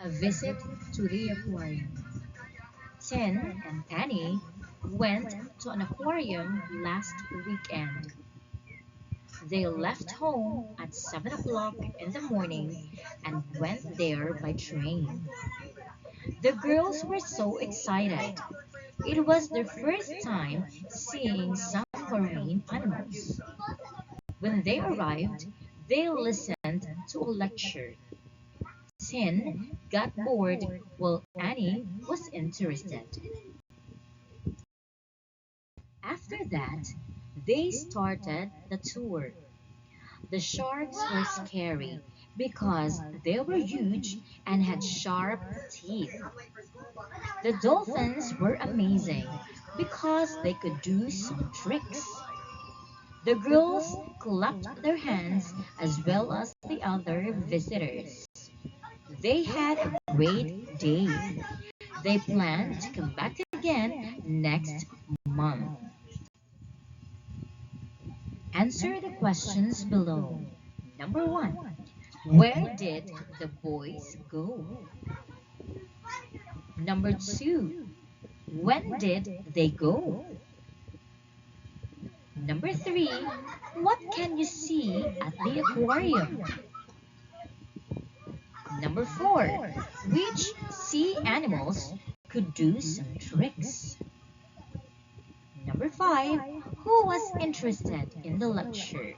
A visit to the aquarium. Tin and Penny went to an aquarium last weekend. They left home at 7 o'clock in the morning and went there by train. The girls were so excited. It was their first time seeing some marine animals. When they arrived, they listened to a lecture. Tin got bored while Annie was interested. After that, they started the tour. The sharks were scary because they were huge and had sharp teeth. The dolphins were amazing because they could do some tricks. The girls clapped their hands as well as the other visitors. They had a great day. They plan to come back again next month. Answer the questions below. Number one, where did the boys go? Number two, when did they go? Number three, what can you see at the aquarium? Number four, which sea animals could do some tricks? Number five, who was interested in the lecture?